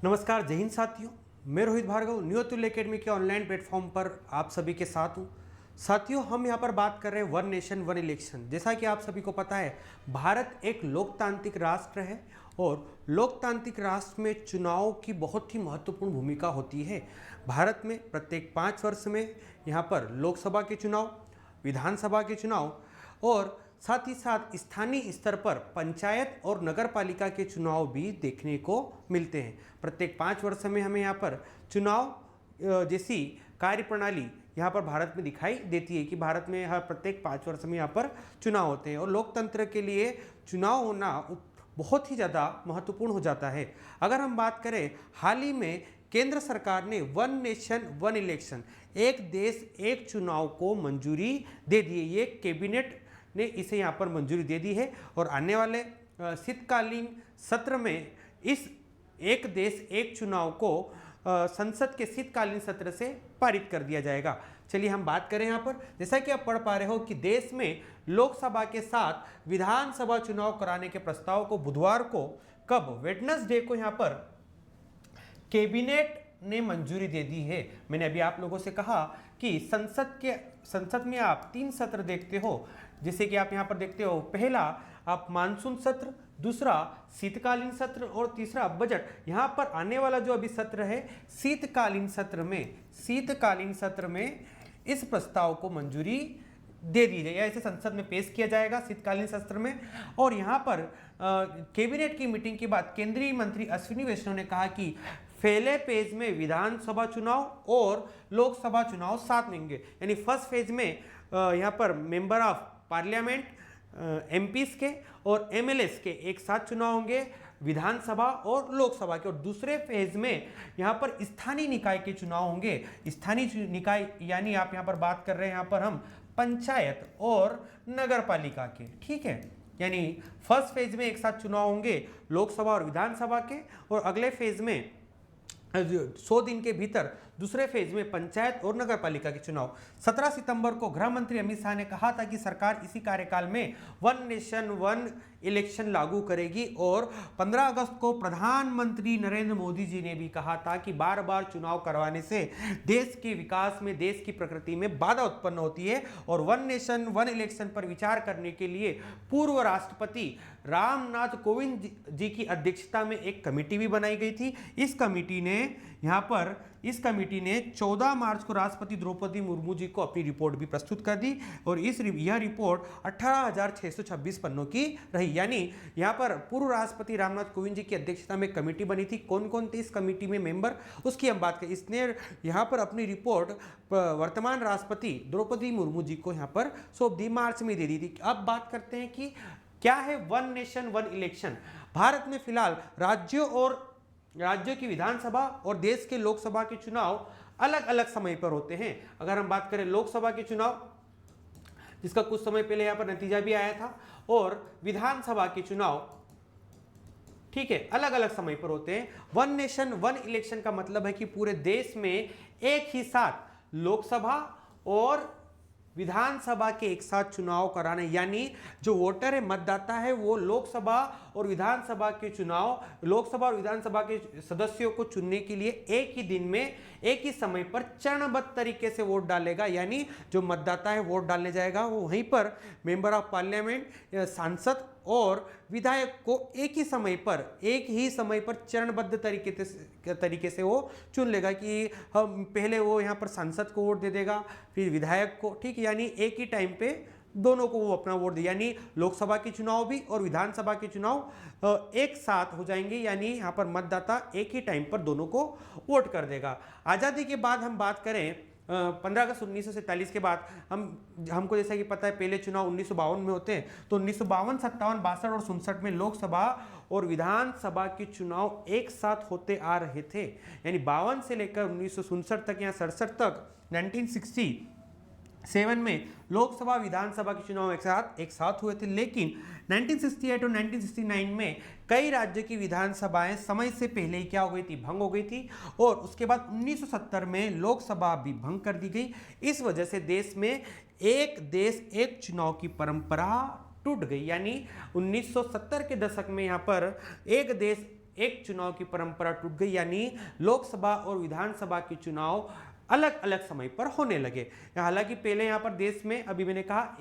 नमस्कार, जय हिंद साथियों। मैं रोहित भार्गव न्यू अतुल्य एकेडमी के ऑनलाइन प्लेटफॉर्म पर आप सभी के साथ हूँ। साथियों, हम यहाँ पर बात कर रहे हैं वन नेशन वन इलेक्शन। जैसा कि आप सभी को पता है, भारत एक लोकतांत्रिक राष्ट्र है और लोकतांत्रिक राष्ट्र में चुनाव की बहुत ही महत्वपूर्ण भूमिका होती है। भारत में प्रत्येक 5 वर्ष में यहाँ पर लोकसभा के चुनाव, विधानसभा के चुनाव और साथ ही साथ स्थानीय स्तर पर पंचायत और नगर पालिका के चुनाव भी देखने को मिलते हैं। प्रत्येक 5 वर्ष में हमें यहाँ पर चुनाव जैसी कार्यप्रणाली यहाँ पर भारत में दिखाई देती है कि भारत में हर प्रत्येक 5 वर्ष में यहाँ पर चुनाव होते हैं और लोकतंत्र के लिए चुनाव होना बहुत ही ज़्यादा महत्वपूर्ण हो जाता है। अगर हम बात करें, हाल ही में केंद्र सरकार ने वन नेशन वन इलेक्शन, एक देश एक चुनाव को मंजूरी दे दी है। ये कैबिनेट ने इसे यहाँ पर मंजूरी दे दी है और आने वाले शीतकालीन सत्र में इस एक देश एक चुनाव को संसद के शीतकालीन सत्र से पारित कर दिया जाएगा। चलिए हम बात करें यहाँ पर, जैसा कि आप पढ़ पा रहे हो कि देश में लोकसभा के साथ विधानसभा चुनाव कराने के प्रस्ताव को बुधवार को, कब, वेडनेसडे को यहाँ पर कैबिनेट ने मंजूरी दे दी है। मैंने अभी आप लोगों से कहा कि संसद में आप 3 सत्र देखते हो, जैसे कि आप यहाँ पर देखते हो, पहला आप मानसून सत्र, दूसरा शीतकालीन सत्र और तीसरा बजट। यहाँ पर आने वाला जो अभी सत्र है शीतकालीन सत्र में इस प्रस्ताव को मंजूरी दे दी जाए या इसे संसद में पेश किया जाएगा शीतकालीन सत्र में। और यहाँ पर कैबिनेट की मीटिंग के बाद केंद्रीय मंत्री अश्विनी वैष्णव ने कहा कि पहले फेज में विधानसभा चुनाव और लोकसभा चुनाव साथ में होंगे, यानी फर्स्ट फेज में यहाँ पर मेंबर ऑफ पार्लियामेंट एमपीज के और एमएलएस के एक साथ चुनाव होंगे, विधानसभा और लोकसभा के। और दूसरे फेज में यहाँ पर स्थानीय निकाय के चुनाव होंगे। स्थानीय निकाय यानी आप यहाँ पर बात कर रहे हैं यहाँ पर हम पंचायत और नगर पालिका के, ठीक है। यानी फर्स्ट फेज में एक साथ चुनाव होंगे लोकसभा और विधानसभा के और अगले फेज में 100 दिन के भीतर दूसरे फेज में पंचायत और नगर पालिका के चुनाव। 17 सितंबर को गृह मंत्री अमित शाह ने कहा था कि सरकार इसी कार्यकाल में वन नेशन वन इलेक्शन लागू करेगी और 15 अगस्त को प्रधानमंत्री नरेंद्र मोदी जी ने भी कहा था कि बार बार चुनाव करवाने से देश के विकास में, देश की प्रकृति में बाधा उत्पन्न होती है और वन नेशन वन इलेक्शन पर विचार करने के लिए पूर्व राष्ट्रपति रामनाथ कोविंद जी की अध्यक्षता में एक कमेटी भी बनाई गई थी। इस कमेटी ने 14 मार्च को राष्ट्रपति द्रौपदी मुर्मू जी को अपनी रिपोर्ट भी प्रस्तुत कर दी और यह रिपोर्ट 18,626 पन्नों की रही। यानी यहाँ पर पूर्व राष्ट्रपति रामनाथ कोविंद जी की अध्यक्षता में कमेटी बनी थी। कौन कौन थे इस कमेटी में मेंबर, उसकी हम बात करें। इसने यहाँ पर अपनी रिपोर्ट वर्तमान राष्ट्रपति द्रौपदी मुर्मू जी को यहाँ पर सौंप दी, मार्च में दे दी थी। अब बात करते हैं कि क्या है one nation one election. Bharat में फिलहाल राज्यों की विधानसभा और देश के लोकसभा के चुनाव अलग अलग समय पर होते हैं। अगर हम बात करें लोकसभा के चुनाव, जिसका कुछ समय पहले यहाँ पर नतीजा भी आया था, और विधानसभा के चुनाव, ठीक है, अलग अलग समय पर होते हैं। वन नेशन वन इलेक्शन का मतलब है कि पूरे देश में एक ही साथ लोकसभा और विधानसभा के एक साथ चुनाव कराने, यानी जो वोटर है, मतदाता है, वो लोकसभा और विधानसभा के चुनाव, लोकसभा और विधानसभा के सदस्यों को चुनने के लिए एक ही दिन में एक ही समय पर चरणबद्ध तरीके से वोट डालेगा। यानी जो मतदाता है वोट डालने जाएगा, वो वहीं पर मेंबर ऑफ पार्लियामेंट, सांसद और विधायक को एक ही समय पर चरणबद्ध तरीके से वो चुन लेगा कि हम पहले वो यहाँ पर सांसद को वोट दे देगा, फिर विधायक को, ठीक है। यानी एक ही टाइम पे दोनों को वो अपना वोट दे, यानी लोकसभा के चुनाव भी और विधानसभा के चुनाव एक साथ हो जाएंगे। यानी यहाँ पर मतदाता एक ही टाइम पर दोनों को वोट कर देगा। आज़ादी के बाद हम बात करें 15 अगस्त 1947 के बाद हमको जैसा कि पता है पहले चुनाव 1952 में होते हैं, तो 1952, 57, 62 और 67 में लोकसभा और विधानसभा के चुनाव एक साथ होते आ रहे थे। यानी 52 से लेकर 1967 तक या 67 तक 1967 में लोकसभा विधानसभा के चुनाव एक साथ हुए थे। लेकिन 1968 और 1969 में कई राज्यों की विधानसभाएं समय से पहले ही क्या हो गई थी, भंग हो गई थी। और उसके बाद 1970 में लोकसभा भी भंग कर दी गई। इस वजह से देश में एक देश एक चुनाव की परंपरा टूट गई। यानी 1970 के दशक में यहाँ पर एक देश एक चुनाव की परंपरा टूट गई, यानी लोकसभा और विधानसभा के चुनाव अलग अलग समय पर होने लगे। हालांकि पहले यहाँ पर देश में, अभी मैंने कहा,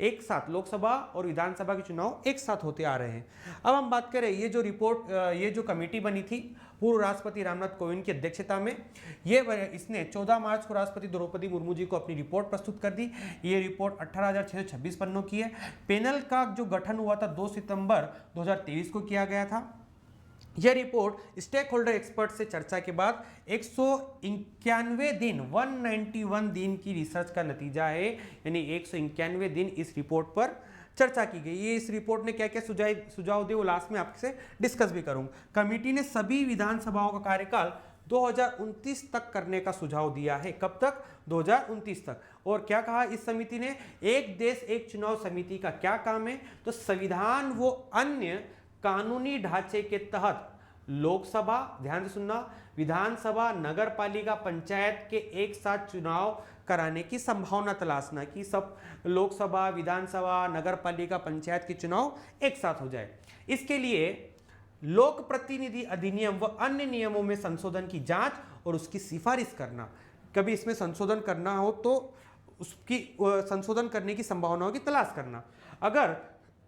एक साथ लोकसभा और विधानसभा के चुनाव एक साथ होते आ रहे हैं। अब हम बात करें, ये जो रिपोर्ट, ये जो कमेटी बनी थी पूर्व राष्ट्रपति रामनाथ कोविंद की अध्यक्षता में, इसने 14 मार्च को राष्ट्रपति द्रौपदी मुर्मू जी को अपनी रिपोर्ट प्रस्तुत कर दी। ये रिपोर्ट 18,626 पन्नों की है। पैनल का जो गठन हुआ था 2 सितंबर 2023 को किया गया था। यह रिपोर्ट स्टेक होल्डर एक्सपर्ट से चर्चा के बाद 191 दिन 191 दिन की रिसर्च का नतीजा है, यानी 191 दिन इस रिपोर्ट पर चर्चा की गई। ये इस रिपोर्ट ने क्या क्या सुझाव दिए वो लास्ट में आपसे डिस्कस भी करूंगा। कमेटी ने सभी विधानसभाओं का कार्यकाल 2029 तक करने का सुझाव दिया है। कब तक? 2029 तक। और क्या कहा इस समिति ने? एक देश एक चुनाव समिति का क्या काम है? तो संविधान वो अन्य कानूनी ढांचे के तहत लोकसभा, ध्यान से सुनना, विधानसभा, नगर पालिका, पंचायत के एक साथ चुनाव कराने की संभावना तलाशना, कि सब लोकसभा, विधानसभा, नगर पालिका, पंचायत के चुनाव एक साथ हो जाए। इसके लिए लोक प्रतिनिधि अधिनियम व अन्य नियमों में संशोधन की जांच और उसकी सिफारिश करना। कभी इसमें संशोधन करना हो तो उसकी संशोधन करने की संभावनाओं की तलाश करना। अगर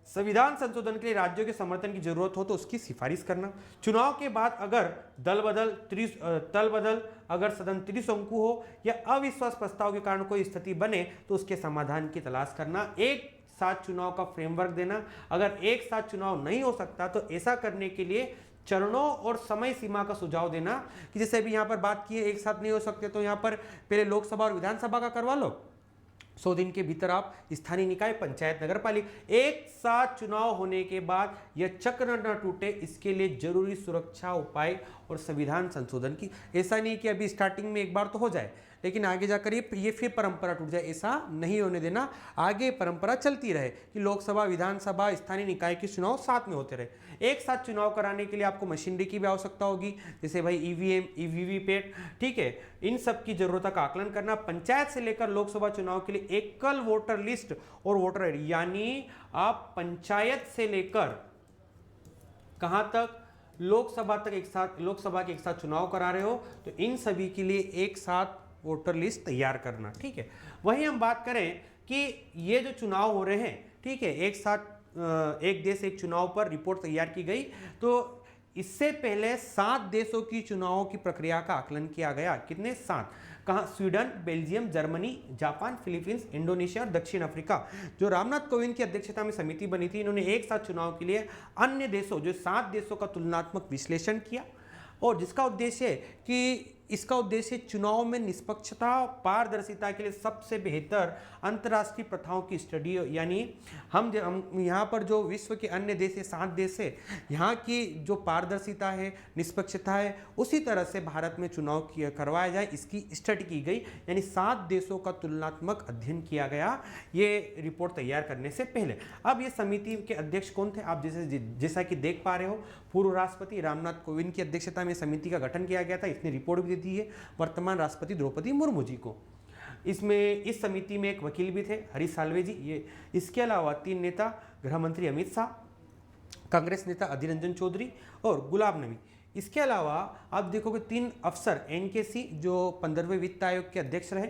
संविधान संशोधन के लिए राज्यों के समर्थन की जरूरत हो तो उसकी सिफारिश करना। चुनाव के बाद अगर दल बदल अगर सदन त्रिशंकु हो या अविश्वास प्रस्ताव के कारण कोई स्थिति बने तो उसके समाधान की तलाश करना। एक साथ चुनाव का फ्रेमवर्क देना। अगर एक साथ चुनाव नहीं हो सकता तो ऐसा करने के लिए चरणों और समय सीमा का सुझाव देना, कि जैसे अभी यहाँ पर बात की है एक साथ नहीं हो सकते तो यहाँ पर पहले लोकसभा और विधानसभा का करवा लो, 100 दिन के भीतर आप स्थानीय निकाय, पंचायत, नगर पालिका, एक साथ चुनाव होने के बाद यह चक्र न टूटे, इसके लिए जरूरी सुरक्षा उपाय और संविधान संशोधन की। ऐसा नहीं कि अभी स्टार्टिंग में एक बार तो हो जाए लेकिन आगे जाकर ये फिर परंपरा टूट जाए, ऐसा नहीं होने देना। आगे परंपरा चलती रहे कि लोकसभा, विधानसभा, स्थानीय निकाय के चुनाव साथ में होते रहे। एक साथ चुनाव कराने के लिए आपको मशीनरी की भी आवश्यकता होगी, जैसे भाई ईवीएम, वीवीपैट, ठीक है, इन सब की जरूरत का आकलन करना। पंचायत से लेकर लोकसभा चुनाव के लिए एकल वोटर लिस्ट और वोटर आईडी, यानी आप पंचायत से लेकर कहां तक, लोकसभा तक एक साथ, लोकसभा के एक साथ चुनाव करा रहे हो तो इन सभी के लिए एक साथ वोटर लिस्ट तैयार करना, ठीक है। वहीं हम बात करें कि ये जो चुनाव हो रहे हैं, ठीक है, एक साथ एक देश एक चुनाव पर रिपोर्ट तैयार की गई, तो इससे पहले 7 देशों की चुनावों की प्रक्रिया का आकलन किया गया। कितने? 7। कहाँ? Sweden, Belgium, Germany, Japan, Philippines, Indonesia और दक्षिण अफ्रीका। जो रामनाथ कोविंद की अध्यक्षता में समिति बनी थी, इन्होंने एक साथ चुनाव के लिए अन्य देशों, जो 7 देशों का तुलनात्मक विश्लेषण किया, और जिसका उद्देश्य है कि इसका उद्देश्य चुनाव में निष्पक्षता, पारदर्शिता के लिए सबसे बेहतर अंतर्राष्ट्रीय प्रथाओं की स्टडी, यानी हम यहाँ पर जो विश्व के अन्य देश है, 7 देश है, यहाँ की जो पारदर्शिता है, निष्पक्षता है, उसी तरह से भारत में चुनाव करवाया जाए, इसकी स्टडी की गई। यानी 7 देशों का तुलनात्मक अध्ययन किया गया ये रिपोर्ट तैयार करने से पहले। अब ये समिति के अध्यक्ष कौन थे? आप जैसा कि देख पा रहे हो, पूर्व राष्ट्रपति रामनाथ कोविंद की अध्यक्षता में समिति का गठन किया गया था। इसने रिपोर्ट भी दी है वर्तमान राष्ट्रपति द्रौपदी मुर्मू जी को। इसमें इस समिति में एक वकील भी थे, हरीश साल्वे जी। ये इसके अलावा 3 नेता, गृह मंत्री अमित शाह, कांग्रेस नेता अधीर रंजन चौधरी और गुलाम नबी। इसके अलावा आप देखोगे 3 अफसर एनकेसी, जो 15वें वित्त आयोग के अध्यक्ष रहे,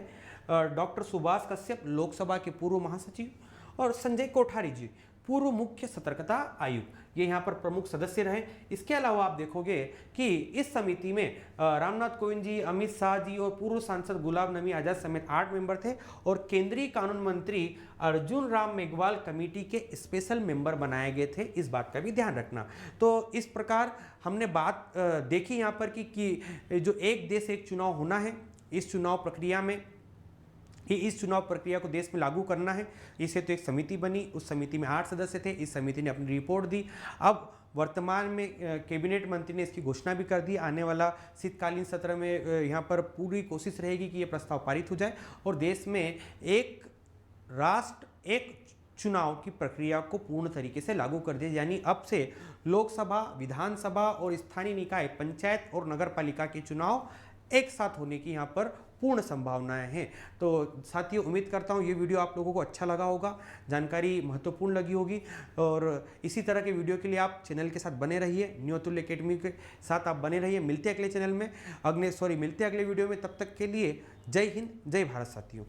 डॉक्टर सुभाष कश्यप, लोकसभा के पूर्व महासचिव, और संजय कोठारी जी, पूर्व मुख्य सतर्कता आयुक्त, ये यहाँ पर प्रमुख सदस्य रहे। इसके अलावा आप देखोगे कि इस समिति में रामनाथ कोविंद जी, अमित शाह जी और पूर्व सांसद गुलाम नबी आजाद समेत 8 मेंबर थे, और केंद्रीय कानून मंत्री अर्जुन राम मेघवाल कमेटी के स्पेशल मेंबर बनाए गए थे। इस बात का भी ध्यान रखना। तो इस प्रकार हमने बात देखी यहाँ पर कि जो एक देश एक चुनाव होना है, इस चुनाव प्रक्रिया में इस चुनाव प्रक्रिया को देश में लागू करना है, इसे तो एक समिति बनी, उस समिति में 8 सदस्य थे। इस समिति ने अपनी रिपोर्ट दी। अब वर्तमान में कैबिनेट मंत्री ने इसकी घोषणा भी कर दी। आने वाला शीतकालीन सत्र में यहाँ पर पूरी कोशिश रहेगी कि ये प्रस्ताव पारित हो जाए और देश में एक राष्ट्र एक चुनाव की प्रक्रिया को पूर्ण तरीके से लागू कर दिया। यानी अब से लोकसभा, विधानसभा और स्थानीय निकाय, पंचायत और नगर पालिका के चुनाव एक साथ होने की यहाँ पर पूर्ण संभावनाएं हैं। तो साथियों, उम्मीद करता हूँ ये वीडियो आप लोगों को अच्छा लगा होगा, जानकारी महत्वपूर्ण लगी होगी, और इसी तरह के वीडियो के लिए आप चैनल के साथ बने रहिए, न्यू अतुल्य एकेडमी के साथ आप बने रहिए। मिलते हैं अगले चैनल में, मिलते हैं अगले वीडियो में। तब तक के लिए जय हिंद, जय भारत साथियों।